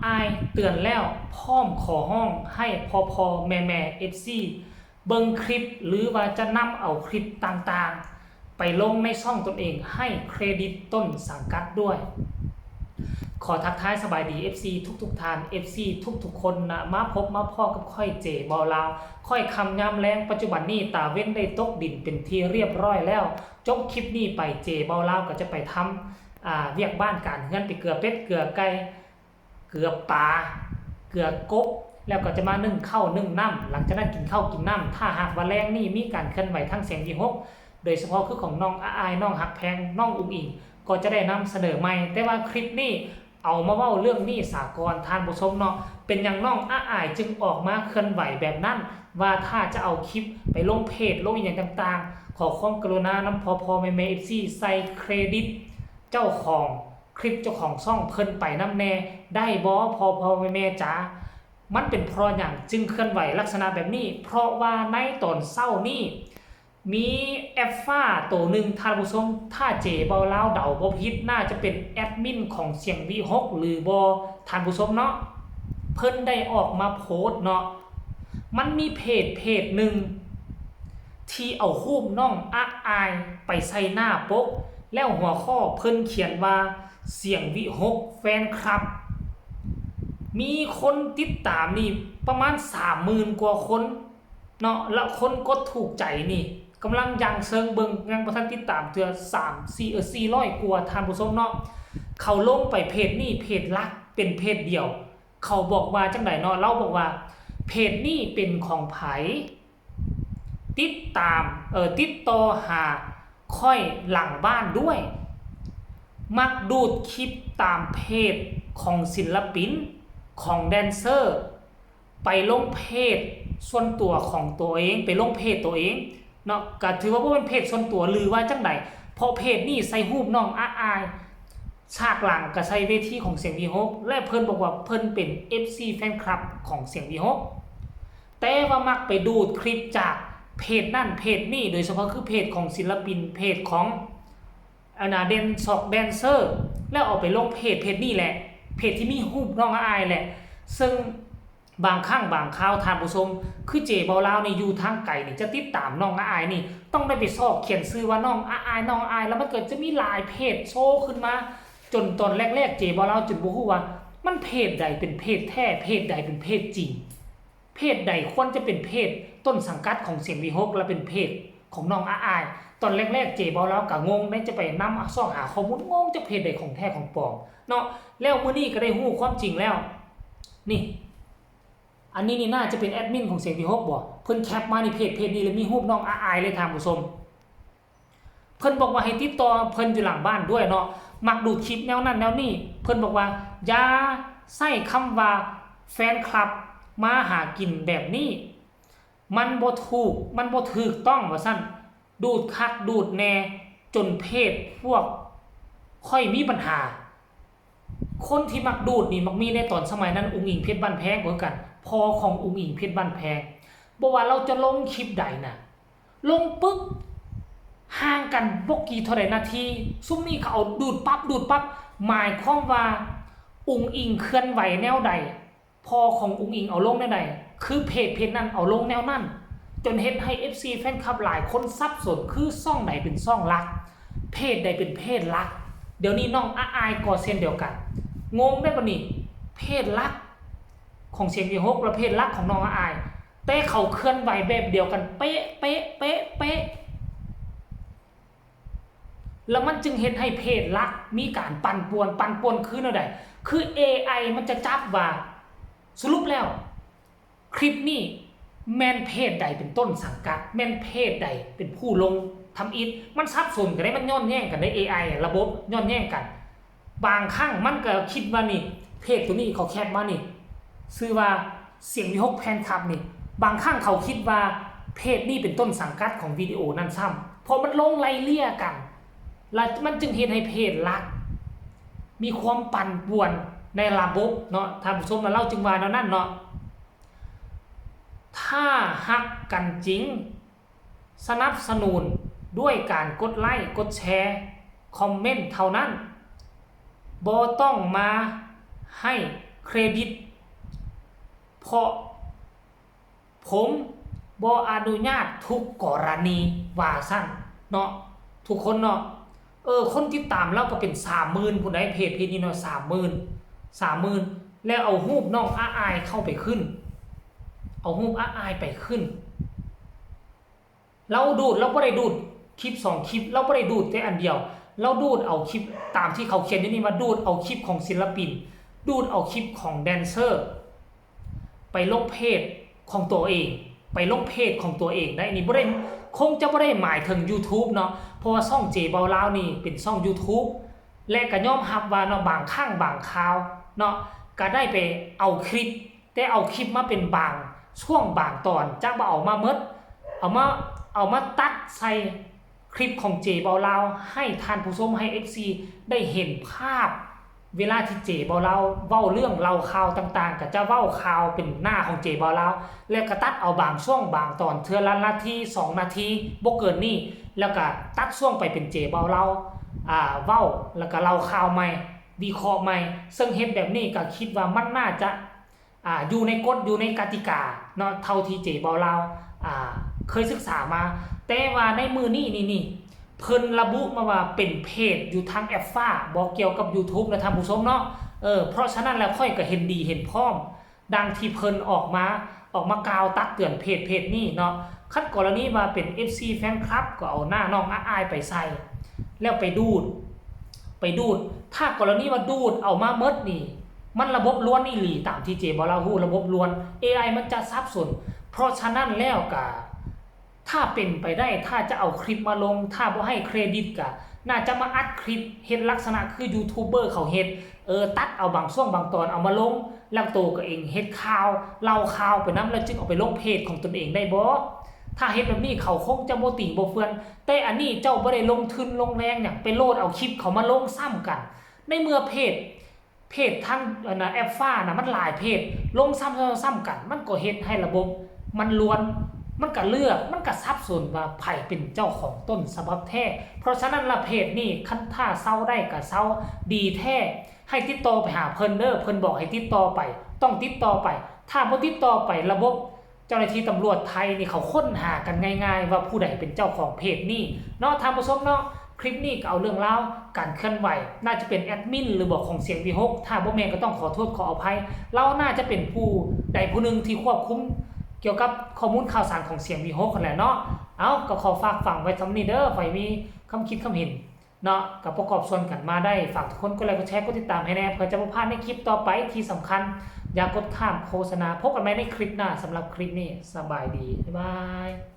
อายเตือนแล้วพร้อมขอห้องให้พอแม่FC เบิ่งคลิปหรือว่าจะนำเอาคลิปต่างๆไปลงในช่องตนเองให้เครดิตต้นสังกัดด้วยขอทักทายสบายดี FC ทุกท่าน FC ทุกคนนะมาพบมาพ่อกับค่อยเจบอลาวค่อยคำยามแรงปัจจุบันนี้ตาเว้นได้ตกดินเป็นที่เรียบร้อยแล้วจบคลิปนี้ไปเจบอลาวก็จะไปทำเวียกบ้านการเงินไปเกลือเป็ดเกลือไก่เกลือปลาเกลือกบแล้วก็จะมานึ่งข้าวนึ่งน้ำหลังจากนั้นกินข้าวกินน้ำถ้าหากวันแรงนี่มีการเคลื่อนไหวทั้งเสียงที่6โดยเฉพาะคือของน้องอายน้องหักแพงน้องอุ้งอิงก็จะได้นำเสนอใหม่แต่ว่าคลิปนี้เอามาเว้าเรื่องนี้สากลทานผู้ชมเนาะเป็นอย่างน้องอายจึงออกมาเคลื่อนไหวแบบนั้นว่าถ้าจะเอาคลิปไปลงเพจลงอย่างต่างๆขอความกรุณานำพอแม่ๆ FC ใส่เครดิตเจ้าของคลิปเจ้าของช่องเพิ่นไปน้ำแน่ได้บ่พอแม่ๆจ๋ามันเป็นเพราะอย่างจึงเคลื่อนไหวลักษณะแบบนี้เพราะว่าในตอนเศร้านี้มีแอฟฟ้าตัวหนึ่งท่านผู้ชมถ้าเจบอลาวเดาบ่ผิดน่าจะเป็นแอดมินของเสียงวี6หรือบ่ท่านผู้ชมเนาะเพิ่นได้ออกมาโพสต์เนาะมันมีเพจหนึ่งที่เอารูปน้องอายไปใส่หน้าปกแล้วหัวข้อเพิ่นเขียนว่าเสียงวี6แฟนคลับมีคนติดตามนี่ประมาณ 30,000 กว่าคนเนาะแล้วคนกดถูกใจนี่กำลังยังเซิงเบิงยังบ่ทันติดตามเทื่อ400 กว่าท่านผู้ชมเนาะเขาลงไปเพจนี้เพจหลักเป็นเพจเดียวเขาบอกว่าจังได๋เนาะเราบอกว่าเพจนี้เป็นของไผติดตามติดต่อหาค่อยหลังบ้านด้วยมักดูดคลิปตามเพจของศิลปินของแดนเซอร์ไปลงเพจส่วนตัวของตัวเองไปลงเพจตัวเองเนาะก็ถือว่าเป็นเพจส่วนตัวหรือว่าจังไดเพราะเพจนี้ใส่รูปน้องอายฉากหลังก็ใส่เวทีของเสียงวี6และเพิ่นบอกว่าเพิ่นเป็น FC แฟนคลับของเสียงวี6แต่ว่ามักไปดูดคลิปจากเพจนั่นเพจนี้โดยเฉพาะคือเพจของศิลปินเพจของแดนเซอร์แล้วเอาไปลงเพจนี้แหละเพจที่มีรูปน้องอายแหละซึ่งบางครั้งบางคราวท่านผู้ชมคือเจบอลาวนี่อยู่ทางไกลนี่จะติดตามน้องอายนี่ต้องได้ไปซอกเขียนชื่อว่าน้องอายแล้วมันเกิดจะมีหลายเพจโชว์ขึ้นมาจนตอนแรกๆเจบอลาวจนบ่ฮู้ว่ามันเพจใดเป็นเพจแท้เพจใดเป็นเพจจริงเพจใดควรจะเป็นเพจต้นสังกัดของเสียงวี6และเป็นเพจของน้องอายตอนแรกๆเจบอลาวก็งงได้จะไปนำซอกหาข้อมูลงงจะเพจใดของแท้ของปลอมเนาะแล้วมื้อนี้ก็ได้ฮู้ความจริงแล้วนี่อันนี้นี่น่าจะเป็นแอดมินของเสียงวี6บ่เพิ่นแคปมาในเพจนี้แล้วมีรูปน้องอายเลยท่านผู้ชมเพิ่นบอกว่าให้ติดต่อเพิ่นอยู่หลังบ้านด้วยเนาะมักดูคลิปแนวนั้นแนวนี้เพิ่นบอกว่าอย่าใช้คำว่าแฟนคลับมาหากินแบบนี้มันบ่ถูกต้องว่าซั่นดูดคักดูดแน่จนเพจพวกค่อยมีปัญหาคนที่มักดูดนี่มักมีในตอนสมัยนั้นอุ้งอิงเพชรบ้านแพงเหมือนกันพอของอุ้งอิงเพชรบ้านแพงบอกว่าเราจะลงคลิปใดน่ะลงปึ๊บห่างกันบ่กี่เท่าใดนาทีซุมนี้เขาเอาดูดปั๊บหมายความว่าอุ้งอิงเคลื่อนไหวแนวใดพอของอุ้งอิงเอาลงแนวใดคือเพจนั้นเอาลงแนวนั้นจนเฮ็ดให้ FC แฟนคลับหลายคนสับสนคือช่องไหนเป็นช่องหลักเพจใดเป็นเพจหลักเดี๋ยวนี้น้องอายก็เช่นเดียวกันงงได้ป่ะนี่เพศลักของเสียงวี6และเพศลักของน้องอายแต่เขาเคลื่อนไหวแบบเดียวกันเป๊ะแล้วมันจึงเห็นให้เพศลักมีการปั่นป่วนคืออะไรคือ AI มันจะจับว่าสรุปแล้วคลิปนี้แมนเพศใดเป็นต้นสังกัดแมนเพศใดเป็นผู้ลงทำอิฐมันซับซ้อนกันได้มันย้อนแย้งกันใน AI ระบบย้อนแย้งกันบางครั้งมันก็คิดว่านี่เพจตัวนี้เขาแคปมานี่ชื่อว่าเสียงวี6แฟนคลับนี่บางครั้งเขาคิดว่าเพจนี้เป็นต้นสังกัดของวิดีโอนั้นซ้ำเพราะมันลงไล่เลี่ยกันแล้วมันจึงเห็นให้เพจลักมีความปั่นป่วนในระบบเนาะท่านผู้ชมมาเล่าจึงว่าแนวนั้นเนาะถ้าฮักกันจริงสนับสนุนด้วยการกดไลค์กดแชร์คอมเมนต์เท่านั้นบ่ต้องมาให้ เครดิตเพราะผมบ่อนุญาตทุกกรณีว่าซั่นเนาะทุกคนเนาะคนติดตามเราก็เป็น 30,000 ผู้ใดเพจนี้เนาะ 30,000 แล้วเอารูปน้องอาอายเข้าไปขึ้นเอารูปอาอายไปขึ้นเราดูดเราบ่ได้ดูดคลิป2คลิปเราบ่ได้ดูดแต่อันเดียวเราดูดเอาคลิปตามที่เขาเขียนอยู่นี่มาดูดเอาคลิปของศิลปินดูดเอาคลิปของแดนเซอร์ไปลงเพจของตัวเองไปลงเพจของตัวเองได้นี่บ่ได้คงจะบ่ได้หมายถึง YouTube เนาะเพราะว่าช่องเจเบาลาวนี่เป็นช่อง YouTube และก็ยอมรับว่าเนาะบางครั้งบางคราวเนาะก็ได้ไปเอาคลิปแต่เอาคลิปมาเป็นบางช่วงบางตอนจักบ่เอามาหมดเอามาตัดใส่คลิปของเจเบาลาวให้ท่านผู้ชมให้ FC ได้เห็นภาพเวลาที่เจเบาลาวเว้าเรื่องเล่าข่าวต่างๆก็จะเว้าข่าวเป็นหน้าของเจเบาลาวแล้วก็ตัดเอาบางช่วงบางตอนเทื่อละนาที2นาทีบ่เกินนี้แล้วก็ตัดช่วงไปเป็นเจเบาลาวเว้าแล้วก็เล่าข่าวใหม่วิเคราะห์ใหม่ซึ่งเฮ็ดแบบนี้ก็คิดว่ามันน่าจะอยู่ในกฎอยู่ในกติกาเนาะเท่าที่เจเบาลาวเคยศึกษามาแต่ว่าในมือนี่เพิ่นระบุมาว่าเป็นเพจอยู่ทางแอปฟ้าบ่เกี่ยวกับ YouTube นะท่านผู้ชมเนาะเพราะฉะนั้นแล้วค่อยก็เห็นดีเห็นพร้อมดังที่เพิ่นออกมากล่าวตักเตือนเพจนี้เนาะคันกรณีว่าเป็น FC แฟนคลับก็เอาหน้าน้องอายไปใส่แล้วไปดูดถ้ากรณีว่าดูดเอามาหมดนี่มันระบบล้วนอีหลีตามที่เจบ่เราฮู้ระบบล้วน AI มันจะสับสนเพราะฉะนั้นแล้วก็ถ้าเป็นไปได้ถ้าจะเอาคลิปมาลงถ้าบ่ให้เครดิตก็น่าจะมาอัดคลิปเฮ็ดลักษณะคือยูทูบเบอร์เขาเฮ็ดตัดเอาบางช่วงบางตอนเอามาลงแล้วโตก็เองเฮ็ดข่าวเล่าข่าวไปนำแล้วจึงเอาไปลงเพจของตนเองได้บ่ถ้าเฮ็ดแบบนี้เขาคงจะบ่ติ่งบ่เฟือนแต่อันนี้เจ้าบ่ได้ลงทุนลงแรงหยังไปโหลดเอาคลิปเขามาลงซ้ำกันในเมื่อเพจทางแอปฟ้าน่ะมันหลายเพจลงซ้ำกันมันก็เฮ็ดให้ระบบมันล้วนมันก็เลือกมันก็สับสนว่าไผเป็นเจ้าของต้นฉบับแท้เพราะฉะนั้นละเพจนี่คันถ้าเซาได้ก็เซาดีแท้ให้ติดต่อไปหาเพิ่นเด้อเพิ่นบอกให้ติดต่อไปต้องติดต่อไปถ้าบ่ติดต่อไประบบเจ้าหน้าที่ตำรวจไทยนี่เขาค้นหากันง่ายๆว่าผู้ใดเป็นเจ้าของเพจนี้เนาะท่านผู้ชมเนาะคลิปนี้ก็เอาเรื่องราวการเคลื่อนไหวน่าจะเป็นแอดมินหรือบอกของเสียงวีฮกถ้าบ่แม่นก็ต้องขอโทษขออภัยเราน่าจะเป็นผู้ใดผู้หนึ่งที่ควบคุมเกี่ยวกับข้อมูลข่าวสารของเสียงวีฮกกันแหละเนาะเอาก็ขอฝากฝังไว้สำนี้เด้อไฟมีคำคิดคำเห็นเนาะกับประกอบส่วนกันมาได้ฝากทุกคนกดไลค์กดแชร์กดติดตามให้แน่เพื่อจะบ่พลาดในคลิปต่อไปที่สำคัญอย่ากดข้ามโฆษณาพบกันใหม่ในคลิปหน้าสำหรับคลิปนี้สบายดีบ๊ายบาย